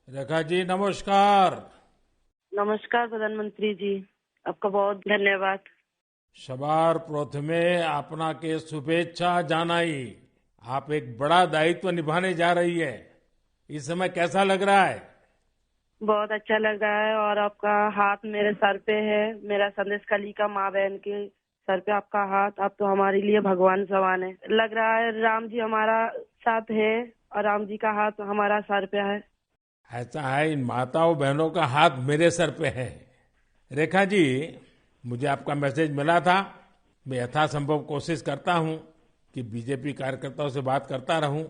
रेखा जी नमस्कार। नमस्कार प्रधानमंत्री जी। आपका बहुत धन्यवाद। सवार प्रथमे आपनाके शुभेच्छा जानाई। आप एक बड़ा दायित्व निभाने जा रही है। इस समय कैसा लग रहा है? बहुत अच्छा लग रहा है और आपका हाथ मेरे सर पे है। मेरा संदेश कली का माँ बहन के सर पे आपका हाथ, आप तो हमारे लिए भगवान समान है। लग रहा है राम जी हमारा साथ है और राम जी का हाथ हमारा सर पे है। ऐसा है, इन माताओं बहनों का हाथ मेरे सर पे है। रेखा जी, मुझे आपका मैसेज मिला था। मैं यथासंभव कोशिश करता हूं कि बीजेपी कार्यकर्ताओं से बात करता रहूं।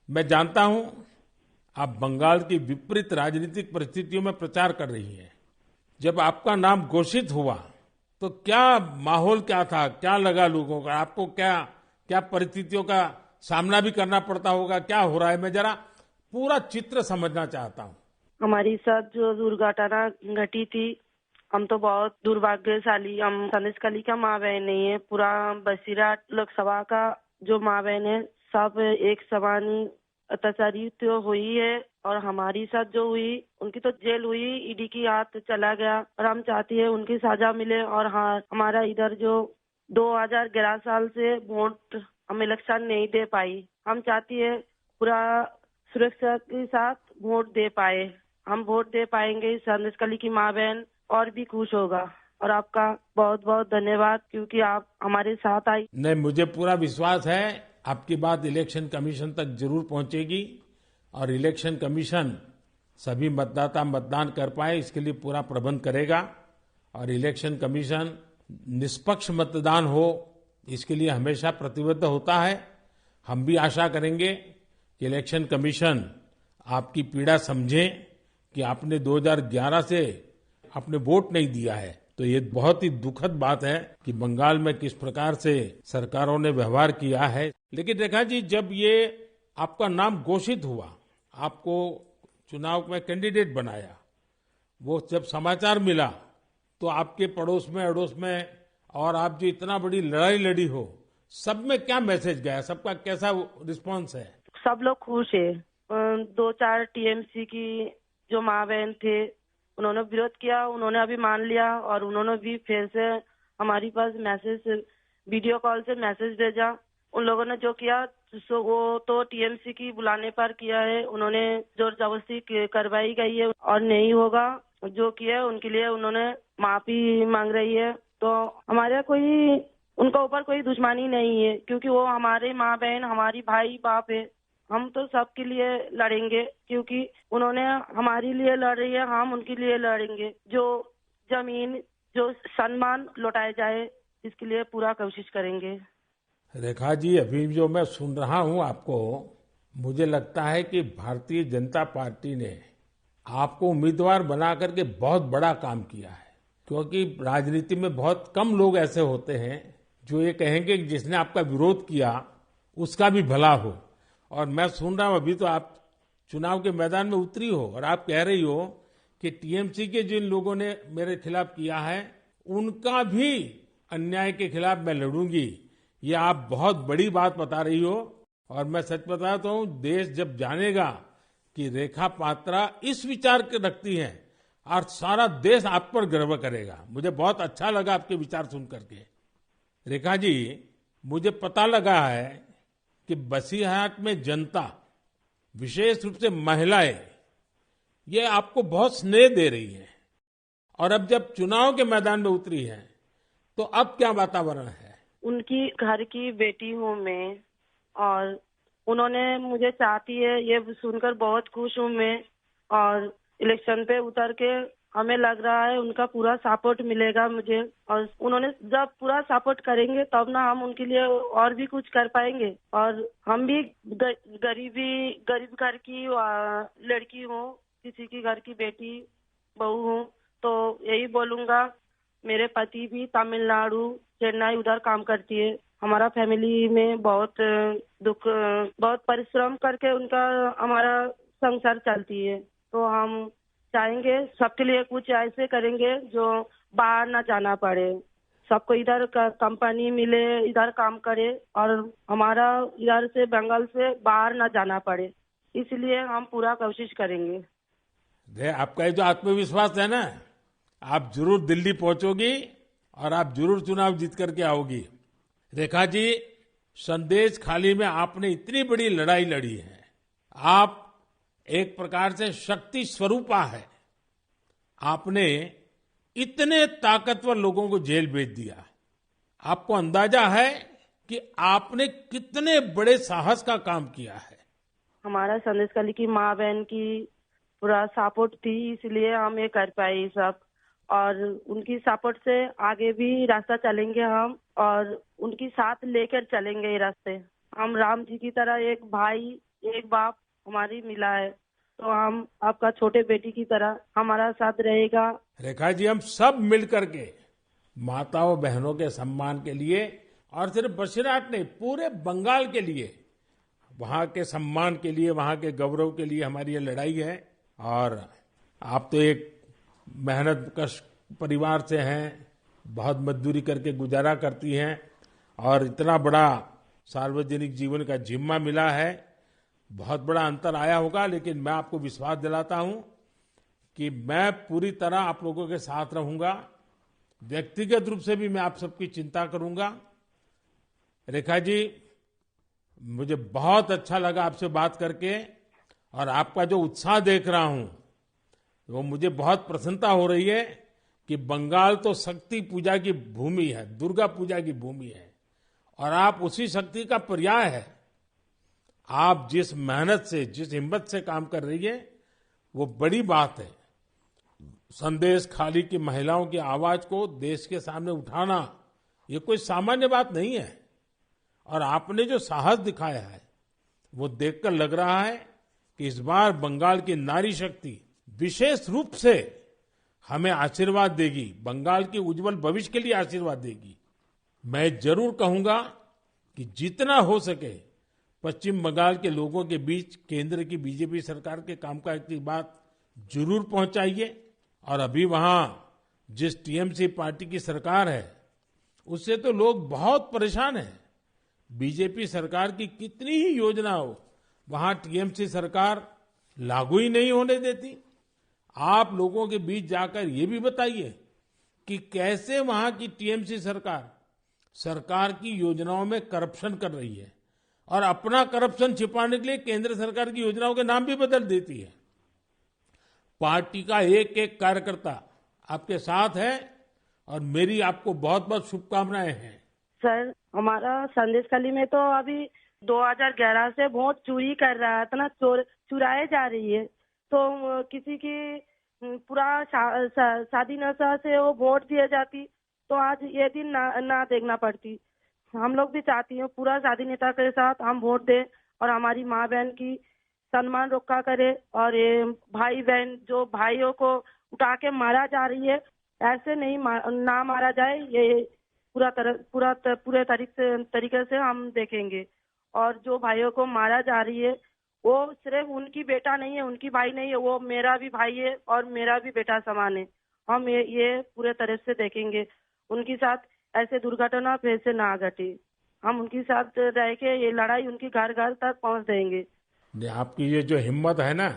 मैं जानता हूं आप बंगाल की विपरीत राजनीतिक परिस्थितियों में प्रचार कर रही हैं। जब आपका नाम घोषित हुआ तो क्या माहौल क्या था, क्या लगा लोगों का? आपको क्या क्या परिस्थितियों का सामना भी करना पड़ता होगा? क्या हो रहा है, मैं जरा पूरा चित्र समझना चाहता हूँ। हमारी साथ जो दुर्घटना घटी थी, हम तो बहुत दुर्भाग्यशाली। हम संदेश कली का माँ बहन नहीं है, पूरा बसीरा लोकसभा का जो माँ बहन है सब एक समान अत्याचारी तो हुई है। और हमारी साथ जो हुई उनकी तो जेल हुई, ईडी की हाथ चला गया और हम चाहती है उनकी सजा मिले। और हाँ, हमारा इधर जो 2011 साल से वोट हम इलेक्शन नहीं दे पाई, हम चाहती है पूरा सुरक्षा के साथ वोट दे पाए। हम वोट दे पाएंगे, संदेश कली की माँ बहन और भी खुश होगा। और आपका बहुत बहुत धन्यवाद क्योंकि आप हमारे साथ आई। नहीं, मुझे पूरा विश्वास है आपकी बात इलेक्शन कमीशन तक जरूर पहुंचेगी और इलेक्शन कमीशन सभी मतदाता मतदान कर पाए इसके लिए पूरा प्रबंध करेगा। और इलेक्शन कमीशन निष्पक्ष मतदान हो इसके लिए हमेशा प्रतिबद्ध होता है। हम भी आशा करेंगे कि इलेक्शन कमीशन आपकी पीड़ा समझे कि आपने 2011 से आपने वोट नहीं दिया है। तो ये बहुत ही दुखद बात है कि बंगाल में किस प्रकार से सरकारों ने व्यवहार किया है। लेकिन रेखा जी, जब ये आपका नाम घोषित हुआ, आपको चुनाव में कैंडिडेट बनाया, वो जब समाचार मिला तो आपके पड़ोस में अड़ोस में और आप जो इतना बड़ी लड़ाई लड़ी हो, सब में क्या मैसेज गया? सबका कैसा रिस्पांस है? सब लोग खुश है। दो चार टीएमसी की जो माँ बहन थे उन्होंने विरोध किया, उन्होंने अभी मान लिया और उन्होंने भी फिर से हमारे पास मैसेज, वीडियो कॉल से मैसेज भेजा। उन लोगों ने जो किया सो वो तो टीएमसी की बुलाने पर किया है, उन्होंने जोर जबरदस्ती करवाई गई है और नहीं होगा। जो किया है उनके लिए उन्होंने माफी मांग रही है। तो हमारे कोई उनका ऊपर कोई दुश्मनी नहीं है क्योंकि वो हमारे माँ बहन, हमारी भाई बाप है। हम तो सबके लिए लड़ेंगे क्योंकि उन्होंने हमारे लिए लड़ रही है, हम उनके लिए लड़ेंगे। जो जमीन, जो सम्मान लौटाया जाए इसके लिए पूरा कोशिश करेंगे। रेखा जी, अभी जो मैं सुन रहा हूं आपको, मुझे लगता है कि भारतीय जनता पार्टी ने आपको उम्मीदवार बना करके बहुत बड़ा काम किया है। क्योंकि राजनीति में बहुत कम लोग ऐसे होते हैं जो ये कहेंगे कि जिसने आपका विरोध किया उसका भी भला हो। और मैं सुन रहा हूं अभी तो आप चुनाव के मैदान में उतरी हो और आप कह रही हो कि टीएमसी के जिन लोगों ने मेरे खिलाफ किया है उनका भी अन्याय के खिलाफ मैं लड़ूंगी। ये आप बहुत बड़ी बात बता रही हो। और मैं सच बताता हूँ, देश जब जानेगा कि रेखा पात्रा इस विचार के रखती हैं और सारा देश आप पर गर्व करेगा। मुझे बहुत अच्छा लगा आपके विचार सुन करके। रेखा जी, मुझे पता लगा है कि बसीरहाट में जनता, विशेष रूप से महिलाएं, ये आपको बहुत स्नेह दे रही है। और अब जब चुनाव के मैदान में उतरी है तो अब क्या वातावरण है? उनकी घर की बेटी हूँ मैं और उन्होंने मुझे चाहती है, ये सुनकर बहुत खुश हूँ मैं। और इलेक्शन पे उतर के हमें लग रहा है उनका पूरा सपोर्ट मिलेगा मुझे। और उन्होंने जब पूरा सपोर्ट करेंगे तब ना हम उनके लिए और भी कुछ कर पाएंगे। और हम भी गरीब घर की लड़की हूँ, किसी की घर की बेटी बहू हूँ। तो यही बोलूंगा, मेरे पति भी तमिलनाडु, चेन्नई उधर काम करती है। हमारा फैमिली में बहुत दुख, बहुत परिश्रम करके उनका हमारा संसार चलती है। तो हम चाहेंगे सबके लिए कुछ ऐसे करेंगे जो बाहर ना जाना पड़े, सबको इधर का कंपनी मिले, इधर काम करे और हमारा इधर से बंगाल से बाहर ना जाना पड़े। इसलिए हम पूरा कोशिश करेंगे। आपका ये जो आत्मविश्वास है ना, आप जरूर दिल्ली पहुंचोगी और आप जरूर चुनाव जीत करके आओगी। रेखा जी, संदेश खाली में आपने इतनी बड़ी लड़ाई लड़ी है। आप एक प्रकार से शक्ति स्वरूपा है। आपने इतने ताकतवर लोगों को जेल भेज दिया। आपको अंदाजा है कि आपने कितने बड़े साहस का काम किया है। हमारा संदेश खाली की माँ बहन की पूरा सपोर्ट थी, इसलिए हम ये कर पाए ये सब। और उनकी सपोर्ट से आगे भी रास्ता चलेंगे हम, और उनकी साथ लेकर चलेंगे ये रास्ते। हम राम जी की तरह एक भाई एक बाप हमारी मिला है, तो हम आपका छोटे बेटी की तरह हमारा साथ रहेगा। रेखा जी, हम सब मिलकर के माताओं बहनों के सम्मान के लिए, और सिर्फ बसीरहाट नहीं, पूरे बंगाल के लिए, वहां के सम्मान के लिए, वहां के गौरव के लिए हमारी ये लड़ाई है। और आप तो एक मेहनत कश परिवार से हैं, बहुत मजदूरी करके गुजारा करती हैं, और इतना बड़ा सार्वजनिक जीवन का जिम्मा मिला है। बहुत बड़ा अंतर आया होगा, लेकिन मैं आपको विश्वास दिलाता हूं कि मैं पूरी तरह आप लोगों के साथ रहूंगा। व्यक्तिगत रूप से भी मैं आप सबकी चिंता करूंगा। रेखा जी, मुझे बहुत अच्छा लगा आपसे बात करके, और आपका जो उत्साह देख रहा हूं वो मुझे बहुत प्रसन्नता हो रही है कि बंगाल तो शक्ति पूजा की भूमि है, दुर्गा पूजा की भूमि है, और आप उसी शक्ति का पर्याय है। आप जिस मेहनत से, जिस हिम्मत से काम कर रही है, वो बड़ी बात है। संदेश खाली की महिलाओं की आवाज को देश के सामने उठाना, ये कोई सामान्य बात नहीं है। और आपने जो साहस दिखाया है, वो देखकर लग रहा है कि इस बार बंगाल की नारी शक्ति विशेष रूप से हमें आशीर्वाद देगी, बंगाल के उज्जवल भविष्य के लिए आशीर्वाद देगी। मैं जरूर कहूंगा कि जितना हो सके पश्चिम बंगाल के लोगों के बीच केंद्र की बीजेपी सरकार के कामकाज की बात जरूर पहुंचाइए। और अभी वहां जिस टीएमसी पार्टी की सरकार है, उससे तो लोग बहुत परेशान हैं। बीजेपी सरकार की कितनी ही योजना हो, वहां टीएमसी सरकार लागू ही नहीं होने देती। आप लोगों के बीच जाकर ये भी बताइए कि कैसे वहां की टीएमसी सरकार की योजनाओं में करप्शन कर रही है, और अपना करप्शन छिपाने के लिए केंद्र सरकार की योजनाओं के नाम भी बदल देती है। पार्टी का एक एक कार्यकर्ता आपके साथ है, और मेरी आपको बहुत बहुत शुभकामनाएं हैं। सर, हमारा संदेश खाली में तो अभी 2011 से वोट चोरी कर रहा है, इतना चुराए जा रही है। तो किसी की पूरा शादी नशा से वो वोट दिए जाती, तो आज ये दिन ना देखना पड़ती। हम लोग भी चाहती हैं पूरा शादी नेता के साथ हम वोट दें, और हमारी माँ बहन की सम्मान रक्षा करे। और ये भाई बहन जो भाइयों को उठा के मारा जा रही है, ऐसे नहीं ना मारा जाए, ये पूरे तरीके से हम देखेंगे। और जो भाइयों को मारा जा रही है, वो सिर्फ उनकी बेटा नहीं है, उनकी भाई नहीं है, वो मेरा भी भाई है और मेरा भी बेटा समान है। हम ये पूरे तरह से देखेंगे, उनके साथ ऐसे दुर्घटना फिर से ना घटे। हम उनके साथ रह के ये लड़ाई उनकी घर घर तक पहुंच देंगे। आपकी ये जो हिम्मत है ना,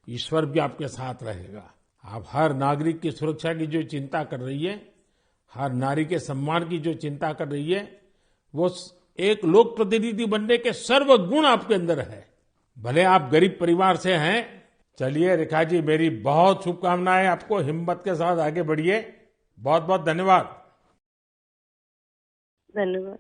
ईश्वर भी आपके साथ रहेगा। आप हर नागरिक की सुरक्षा की जो चिंता कर रही है, हर नारी के सम्मान की जो चिंता कर रही है, वो एक लोक प्रतिनिधि बनने के सर्व गुण आपके अंदर है। भले आप गरीब परिवार से हैं। चलिए रेखा जी, मेरी बहुत शुभकामनाएं आपको। हिम्मत के साथ आगे बढ़िए। बहुत बहुत धन्यवाद। धन्यवाद।